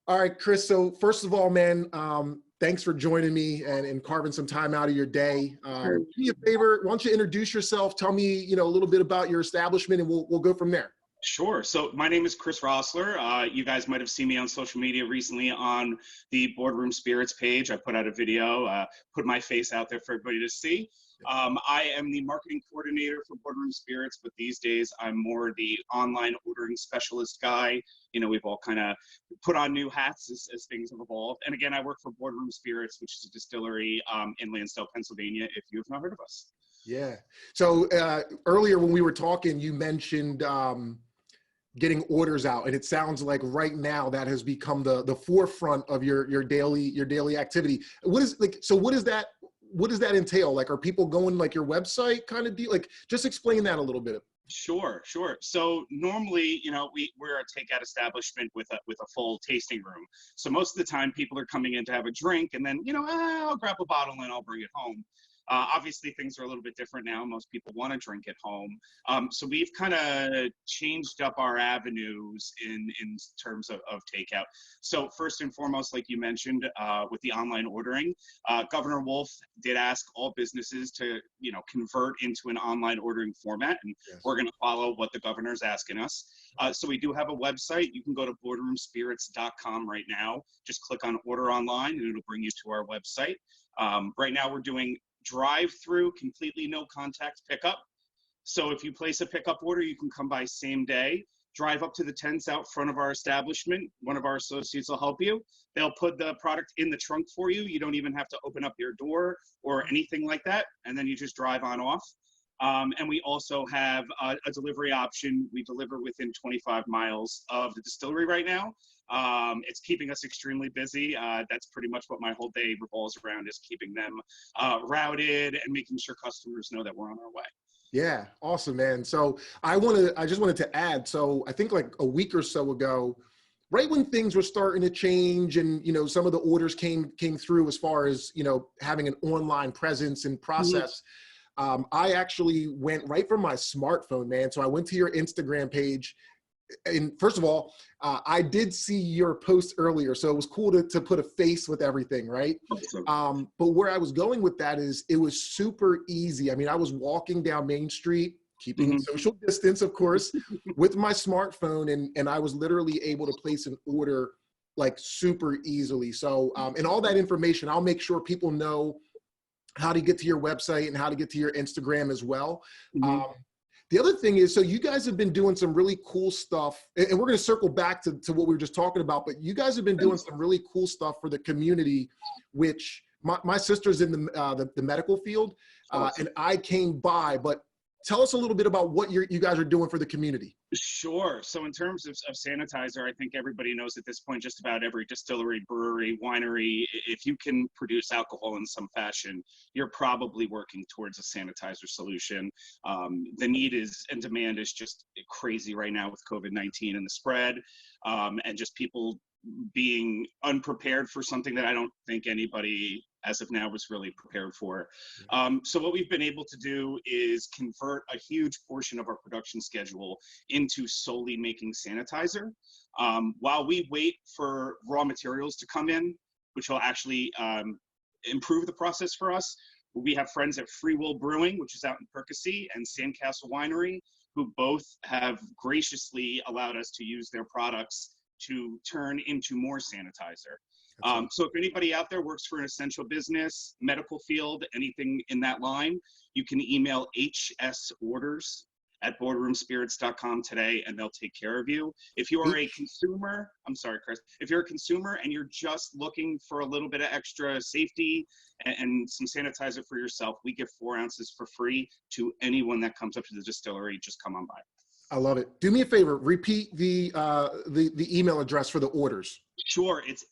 All right, Chris. So first of all, man, thanks for joining me and carving some time out of your day. Sure. Do me a favor. Why don't you introduce yourself? Tell me, a little bit about your establishment, and we'll go from there. Sure. So my name is Chris Roessler. You guys might have seen me on social media recently on the Boardroom Spirits page. I put out a video, put my face out there for everybody to see. I am the marketing coordinator for Boardroom Spirits, but these days I'm more the online ordering specialist guy. We've all kind of put on new hats as things have evolved. And again, I work for Boardroom Spirits, which is a distillery in Lansdale, Pennsylvania, if you have not heard of us. Yeah. So earlier when we were talking, you mentioned getting orders out, and it sounds like right now that has become the forefront of your daily activity. What does that entail? Like, are people going like your website kind of deal? Like, just explain that a little bit. Sure. So normally, we're a takeout establishment with a full tasting room. So most of the time people are coming in to have a drink, and then, I'll grab a bottle and I'll bring it home. Obviously, things are a little bit different now. Most people want to drink at home. So we've kind of changed up our avenues in terms of takeout. So first and foremost, like you mentioned, with the online ordering, Governor Wolf did ask all businesses to, convert into an online ordering format. And Yes. We're going to follow what the governor's asking us. So we do have a website. You can go to boardroomspirits.com right now. Just click on order online and it'll bring you to our website. Right now we're doing drive-through, completely no contact pickup. So if you place a pickup order, you can come by same day, drive up to the tents out front of our establishment. One of our associates will help you. They'll put the product in the trunk for you. You don't even have to open up your door or anything like that. And then you just drive on off. And we also have a delivery option. We deliver within 25 miles of the distillery right now. It's keeping us extremely busy. That's pretty much what my whole day revolves around, is keeping them routed and making sure customers know that we're on our way. Yeah, awesome, man. So I just wanted to add, so I think like a week or so ago, right when things were starting to change and, some of the orders came through as far as, having an online presence and process, I actually went right from my smartphone, man. So I went to your Instagram page. And first of all, I did see your post earlier, so it was cool to put a face with everything, right? Awesome. But where I was going with that is it was super easy. I mean, I was walking down Main Street, keeping social distance, of course, with my smartphone, and I was literally able to place an order like super easily. So, and all that information, I'll make sure people know how to get to your website and how to get to your Instagram as well. The other thing is, so you guys have been doing some really cool stuff, and we're going to circle back to what we were just talking about, but you guys have been doing some really cool stuff for the community, which my sister's in the medical field, and I came by, but tell us a little bit about what you guys are doing for the community. Sure. So in terms of sanitizer, I think everybody knows at this point, just about every distillery, brewery, winery, if you can produce alcohol in some fashion, you're probably working towards a sanitizer solution. The need and demand is just crazy right now with COVID-19 and the spread, and just people being unprepared for something that I don't think anybody as of now was really prepared for. So what we've been able to do is convert a huge portion of our production schedule into solely making sanitizer. While we wait for raw materials to come in, which will actually improve the process for us, we have friends at Free Will Brewing, which is out in Percy, and Sandcastle Winery, who both have graciously allowed us to use their products to turn into more sanitizer. So if anybody out there works for an essential business, medical field, anything in that line, you can email hsorders@boardroomspirits.com today, and they'll take care of you. If you are a consumer, I'm sorry, Chris, if you're a consumer and you're just looking for a little bit of extra safety and some sanitizer for yourself, we give 4 ounces for free to anyone that comes up to the distillery. Just come on by. I love it. Do me a favor, repeat the email address for the orders. Sure, it's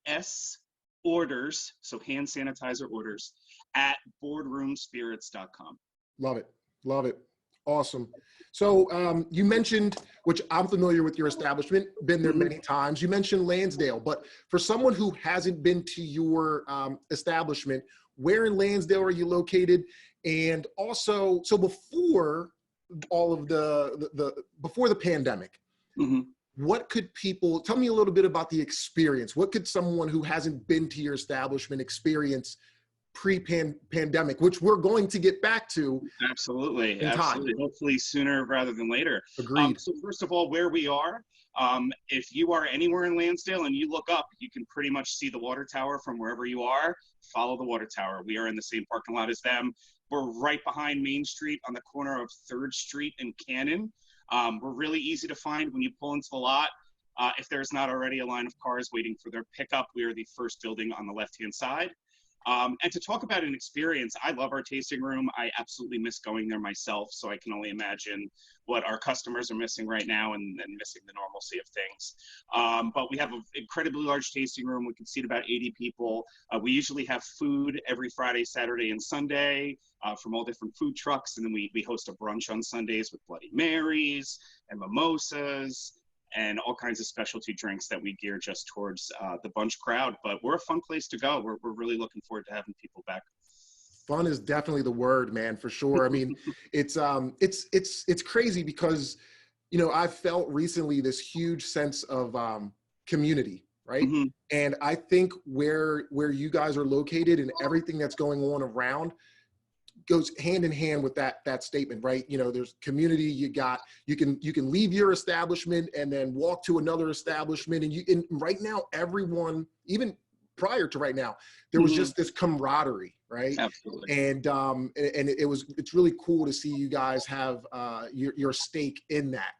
hsorders, so hand sanitizer orders, @boardroomspirits.com. Love it. Love it. Awesome. So you mentioned, which I'm familiar with your establishment, been there many times. You mentioned Lansdale, but for someone who hasn't been to your establishment, where in Lansdale are you located? And also, so before all of before the pandemic, what could people, tell me a little bit about the experience. What could someone who hasn't been to your establishment experience pre-pandemic, which we're going to get back to? Absolutely, in time. absolutely. Hopefully sooner rather than later. Agreed. So first of all, where we are, if you are anywhere in Lansdale and you look up, you can pretty much see the water tower from wherever you are. Follow the water tower. We are in the same parking lot as them. We're right behind Main Street on the corner of 3rd Street and Cannon. We're really easy to find when you pull into the lot. If there's not already a line of cars waiting for their pickup, we are the first building on the left-hand side. And to talk about an experience, I love our tasting room. I absolutely miss going there myself, so I can only imagine what our customers are missing right now and missing the normalcy of things. But we have an incredibly large tasting room. We can seat about 80 people. We usually have food every Friday, Saturday, and Sunday from all different food trucks, and then we host a brunch on Sundays with Bloody Marys and mimosas and all kinds of specialty drinks that we gear just towards the bunch crowd. But we're a fun place to go. We're really looking forward to having people back. Fun is definitely the word, man, for sure. I mean, it's crazy because, you know, I've felt recently this huge sense of community, right? Mm-hmm. And I think where you guys are located and everything that's going on around goes hand in hand with that statement, right? You know, there's community. You can leave your establishment and then walk to another establishment, and right now, everyone, even prior to right now, there was just this camaraderie, right? Absolutely. And it's really cool to see you guys have your stake in that.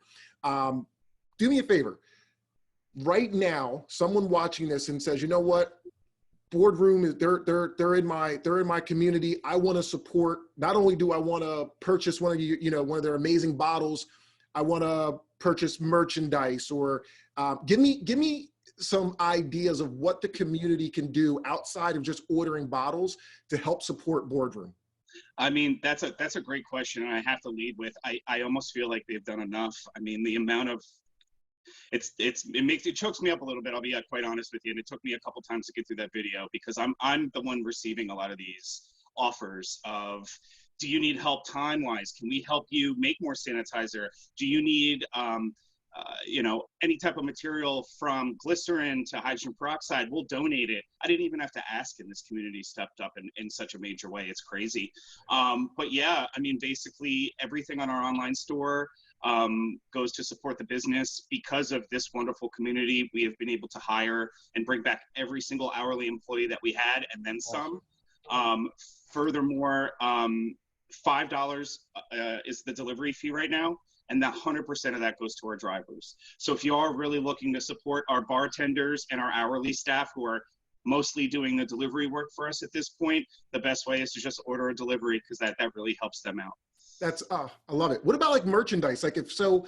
Do me a favor. Right now, someone watching this and says, you know what? Boardroom is they're in my community. I want to support. Not only do I want to purchase one of their amazing bottles, I want to purchase merchandise, or give me some ideas of what the community can do outside of just ordering bottles to help support Boardroom. I mean, that's a great question, and I have to lead with I almost feel like they've done enough. I mean, the amount of it chokes me up a little bit. I'll be quite honest with you, and it took me a couple times to get through that video because I'm the one receiving a lot of these offers of, do you need help time-wise? Can we help you make more sanitizer? Do you need any type of material from glycerin to hydrogen peroxide? We'll donate it. I didn't even have to ask, and this community stepped up in such a major way. It's crazy. But yeah, I mean, basically everything on our online store goes to support the business. Because of this wonderful community, we have been able to hire and bring back every single hourly employee that we had, and then some. Furthermore, $5 is the delivery fee right now, and 100% of that goes to our drivers. So if you are really looking to support our bartenders and our hourly staff who are mostly doing the delivery work for us at this point, the best way is to just order a delivery, because that really helps them out. That's I love it. What about like merchandise? Like if so,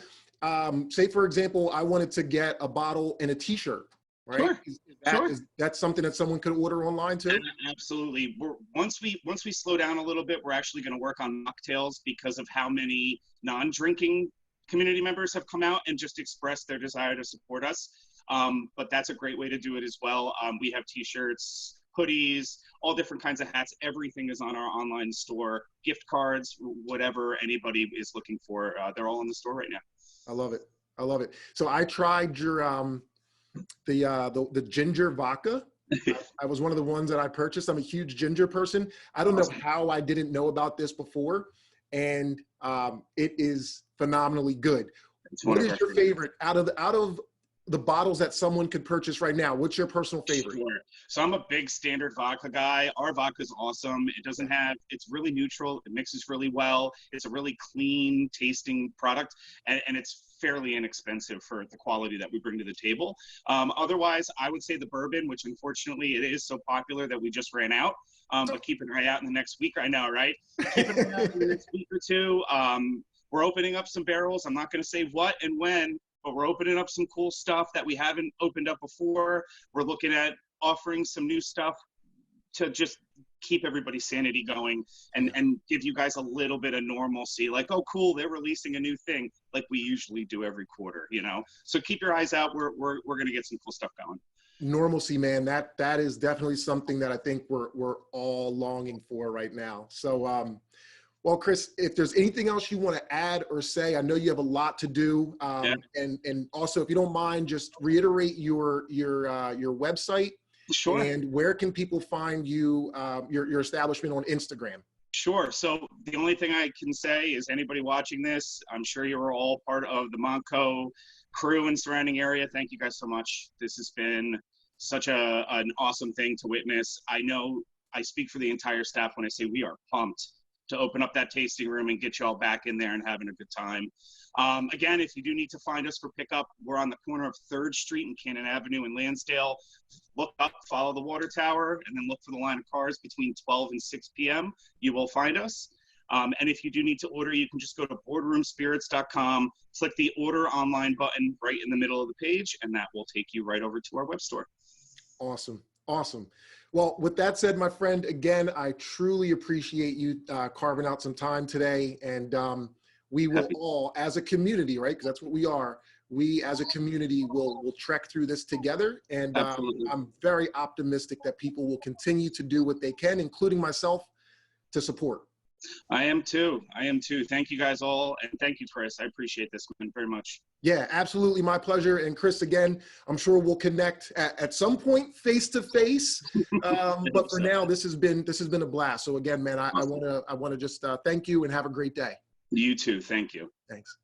say for example, I wanted to get a bottle and a T-shirt, right? Sure. Is that something that someone could order online too? Absolutely. Once we slow down a little bit, we're actually going to work on mocktails because of how many non-drinking community members have come out and just expressed their desire to support us. But that's a great way to do it as well. We have T-shirts, hoodies, all different kinds of hats. Everything is on our online store. Gift cards, whatever anybody is looking for, they're all in the store right now. I love it. I love it. So I tried your the ginger vodka. I was one of the ones that I purchased. I'm a huge ginger person. I don't know how I didn't know about this before, and it is phenomenally good. What is your favorite out of the bottles that someone could purchase right now? What's your personal favorite? Sure. So I'm a big standard vodka guy. Our vodka is awesome. It's really neutral. It mixes really well. It's a really clean tasting product, and it's fairly inexpensive for the quality that we bring to the table. Otherwise, I would say the bourbon, which unfortunately it is so popular that we just ran out. But keep an eye out in the next week. I know, right? Keep an eye out in the next week or two. We're opening up some barrels. I'm not going to say what and when, but we're opening up some cool stuff that we haven't opened up before. We're looking at offering some new stuff to just keep everybody's sanity going and give you guys a little bit of normalcy. Like, oh, cool, they're releasing a new thing, like we usually do every quarter, you know? So keep your eyes out. We're going to get some cool stuff going. Normalcy, man, that is definitely something that I think we're all longing for right now. So Well, Chris, if there's anything else you want to add or say, I know you have a lot to do. Yeah. And also, if you don't mind, just reiterate your website. Sure. And where can people find you, your establishment on Instagram? Sure. So the only thing I can say is anybody watching this, I'm sure you're all part of the Montco crew and surrounding area. Thank you guys so much. This has been such an awesome thing to witness. I know I speak for the entire staff when I say we are pumped to open up that tasting room and get you all back in there and having a good time. Again, if you do need to find us for pickup, we're on the corner of 3rd Street and Cannon Avenue in Lansdale. Look up, follow the water tower, and then look for the line of cars between 12 and 6 p.m. You will find us. And if you do need to order, you can just go to boardroomspirits.com, click the order online button right in the middle of the page, and that will take you right over to our web store. Awesome. Awesome. Well, with that said, my friend, again, I truly appreciate you carving out some time today. And we will all, as a community, right, because that's what we are, we as a community will trek through this together. And I'm very optimistic that people will continue to do what they can, including myself, to support. I am too. I am too. Thank you guys all. And thank you, Chris. I appreciate this one very much. Yeah, absolutely. My pleasure. And Chris, again, I'm sure we'll connect at some point face to face. But for now, this has been a blast. So again, man, I want to just thank you and have a great day. You too. Thank you. Thanks.